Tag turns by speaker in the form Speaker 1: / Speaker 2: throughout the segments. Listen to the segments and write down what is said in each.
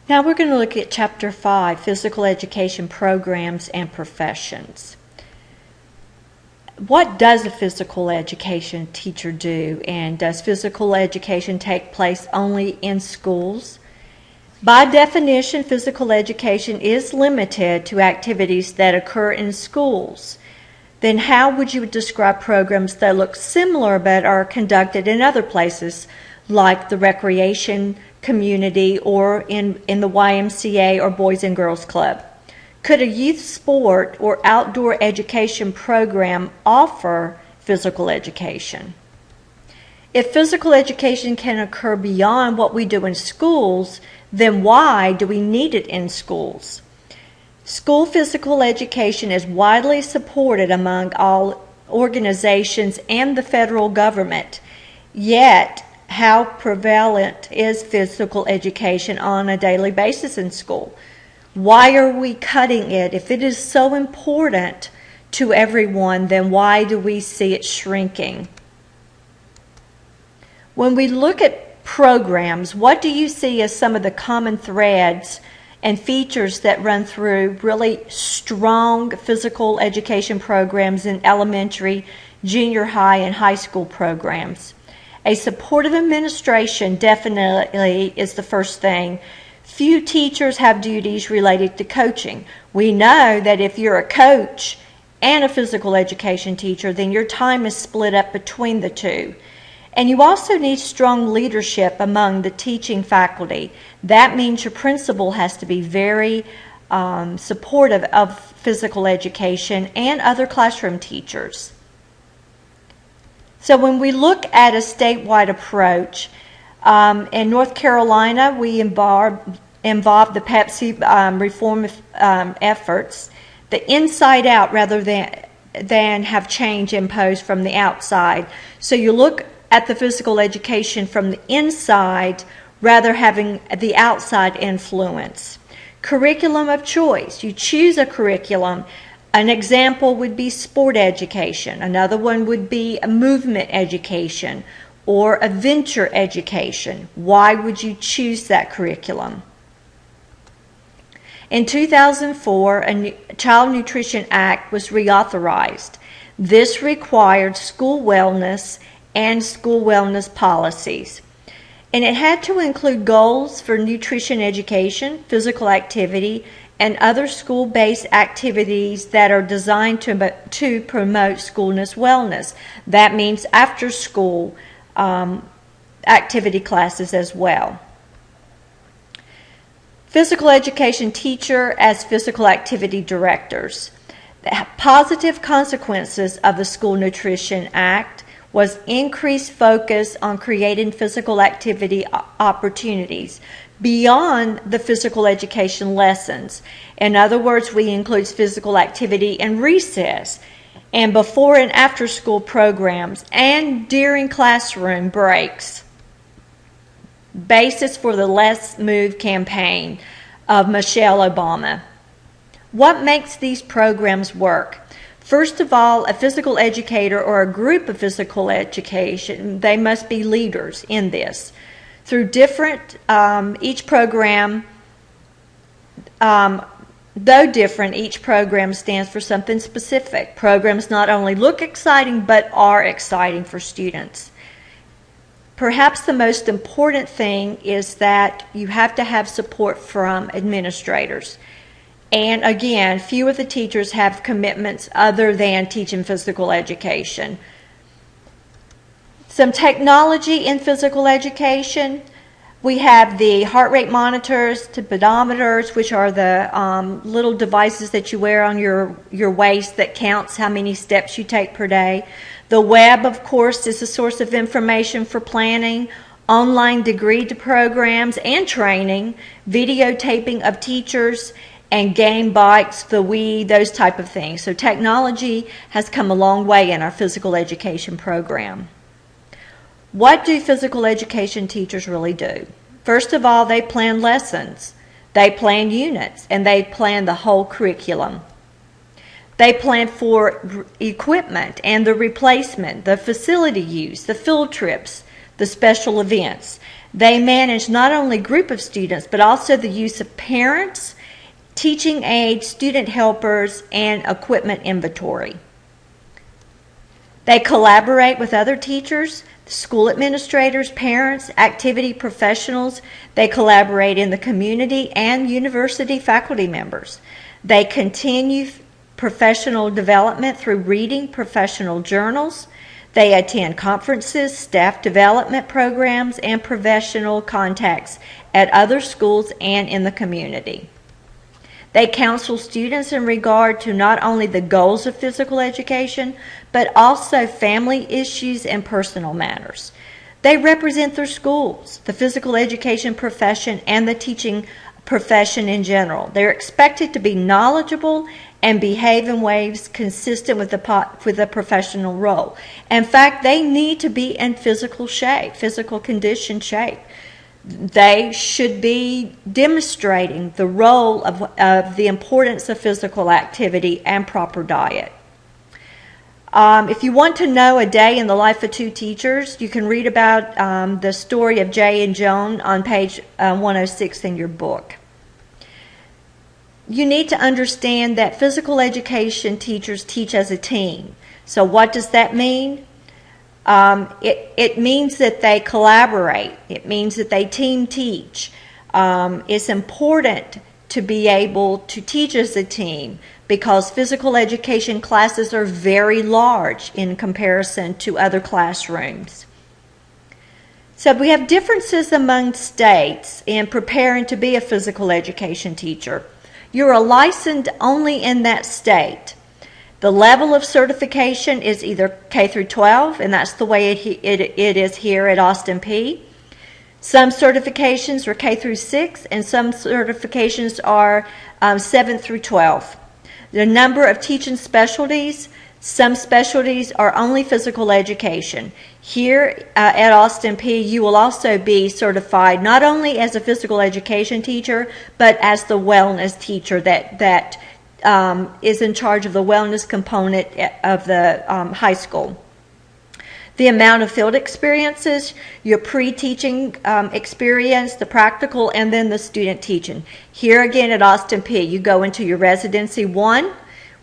Speaker 1: Now we're going to look at Chapter 5, Physical Education Programs and Professions. What does a physical education teacher do, and does physical education take place only in schools? By definition, physical education is limited to activities that occur in schools. Then how would you describe programs that look similar but are conducted in other places, like the recreation community or in the YMCA or Boys and Girls Club? Could a youth sport or outdoor education program offer physical education? If physical education can occur beyond what we do in schools, then why do we need it in schools? School physical education is widely supported among all organizations and the federal government. Yet, how prevalent is physical education on a daily basis in school? Why are we cutting it? If it is so important to everyone, then why do we see it shrinking? When we look at programs, what do you see as some of the common threads and features that run through really strong physical education programs in elementary, junior high, and high school programs? A supportive administration definitely is the first thing. Few teachers have duties related to coaching. We know that if you're a coach and a physical education teacher, then your time is split up between the two. And you also need strong leadership among the teaching faculty. That means your principal has to be very supportive of physical education and other classroom teachers. So when we look at a statewide approach, in North Carolina, we involved the Pepsi reform efforts, the inside out rather than have change imposed from the outside. So you look at the physical education from the inside rather having the outside influence. Curriculum of choice. You choose a curriculum. An example would be sport education. Another one would be a movement education or a venture education. Why would you choose that curriculum? In 2004, a Child Nutrition Act was reauthorized. This required school wellness and school wellness policies. And it had to include goals for nutrition education, physical activity, and other school-based activities that are designed to promote schoolness wellness. That means after-school activity classes as well. Physical education teacher as physical activity directors. The positive consequences of the School Nutrition Act was increased focus on creating physical activity opportunities beyond the physical education lessons. In other words, we include physical activity in recess and before and after school programs and during classroom breaks. Basis for the Let's Move campaign of Michelle Obama. What makes these programs work? First of all, a physical educator or a group of physical education, they must be leaders in this. Through different, each program, though different, each program stands for something specific. Programs not only look exciting, but are exciting for students. Perhaps the most important thing is that you have to have support from administrators. And again, few of the teachers have commitments other than teaching physical education. Some technology in physical education. We have the heart rate monitors, the pedometers, which are the little devices that you wear on your waist that counts how many steps you take per day. The web, of course, is a source of information for planning, online degree programs and training, videotaping of teachers, and game bikes, the Wii, those type of things. So technology has come a long way in our physical education program. What do physical education teachers really do? First of all, they plan lessons, they plan units, and they plan the whole curriculum. They plan for equipment and the replacement, the facility use, the field trips, the special events. They manage not only group of students, but also the use of parents, teaching aides, student helpers, and equipment inventory. They collaborate with other teachers, school administrators, parents, activity professionals. They collaborate in the community and university faculty members. They continue professional development through reading professional journals. They attend conferences, staff development programs, and professional contacts at other schools and in the community. They counsel students in regard to not only the goals of physical education, but also family issues and personal matters. They represent their schools, the physical education profession, and the teaching profession in general. They're expected to be knowledgeable and behave in ways consistent with the professional role. In fact, they need to be in physical shape, physical condition shape. They should be demonstrating the role of the importance of physical activity and proper diet. If you want to know a day in the life of two teachers, you can read about the story of Jay and Joan on page 106 in your book. You need to understand that physical education teachers teach as a team. So what does that mean? It means that they collaborate. It means that they team teach. It's important to be able to teach as a team because physical education classes are very large in comparison to other classrooms. So we have differences among states in preparing to be a physical education teacher. You are licensed only in that state. The level of certification is either K through 12, and that's the way it is here at Austin Peay. Some certifications are K through 6, and some certifications are 7 through 12. The number of teaching specialties, some specialties are only physical education. Here at Austin Peay, you will also be certified not only as a physical education teacher, but as the wellness teacher that is in charge of the wellness component of the high school. The amount of field experiences, your pre-teaching experience, the practical, and then the student teaching. Here again at Austin Peay, you go into your residency 1,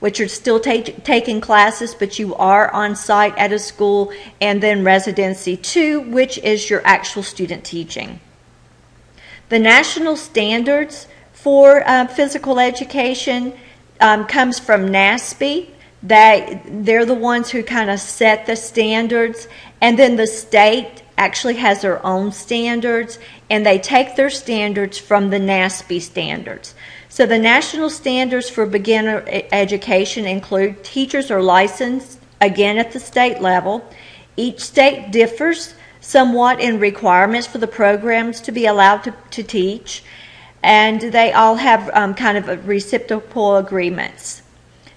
Speaker 1: which are still taking classes, but you are on site at a school, and then residency 2, which is your actual student teaching. The national standards for physical education comes from NASPE. They're the ones who kind of set the standards, and then the state actually has their own standards, and they take their standards from the NASPE standards. So the national standards for beginner education include teachers are licensed, again at the state level. Each state differs somewhat in requirements for the programs to be allowed to teach, and they all have kind of reciprocal agreements.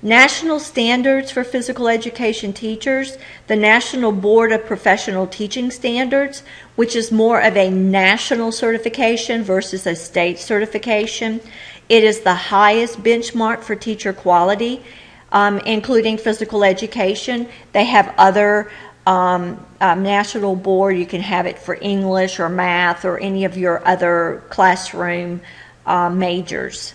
Speaker 1: National standards for physical education teachers, the National Board of Professional Teaching Standards, which is more of a national certification versus a state certification. It is the highest benchmark for teacher quality, including physical education. They have other national board. You can have it for English or math or any of your other classroom majors.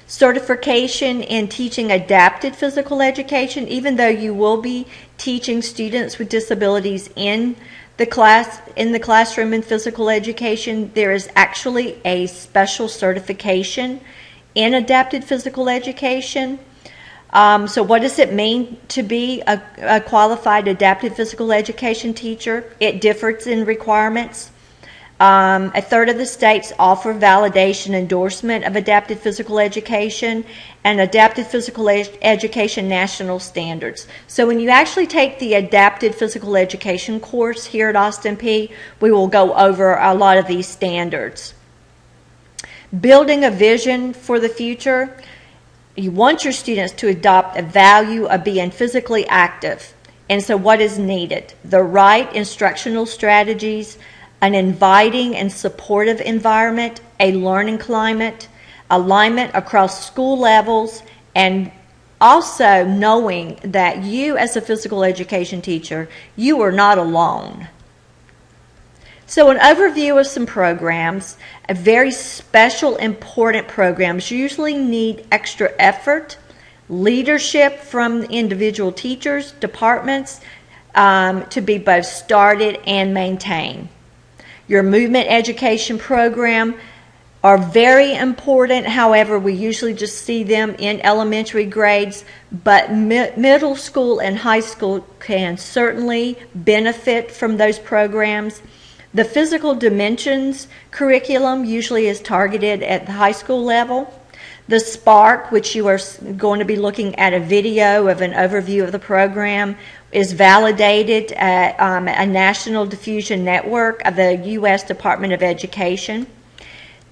Speaker 1: Certification in teaching adapted physical education, even though you will be teaching students with disabilities in the classroom in physical education, there is actually a special certification in adapted physical education. So what does it mean to be a qualified adapted physical education teacher? It differs in requirements. A third of the states offer validation endorsement of adapted physical education and adapted physical education national standards. So when you actually take the adapted physical education course here at Austin Peay, we will go over a lot of these standards. Building a vision for the future. You want your students to adopt a value of being physically active. And so what is needed? The right instructional strategies, an inviting and supportive environment, a learning climate, alignment across school levels, and also knowing that you as a physical education teacher, you are not alone. So an overview of some programs, a very special, important programs usually need extra effort, leadership from individual teachers, departments, to be both started and maintained. Your movement education program are very important. However, we usually just see them in elementary grades, but middle school and high school can certainly benefit from those programs. The physical dimensions curriculum usually is targeted at the high school level. The Spark, which you are going to be looking at a video of an overview of the program, is validated at a national diffusion network of the U.S. Department of Education.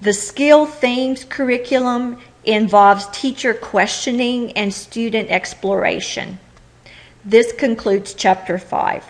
Speaker 1: The Skill Themes curriculum involves teacher questioning and student exploration. This concludes Chapter 5.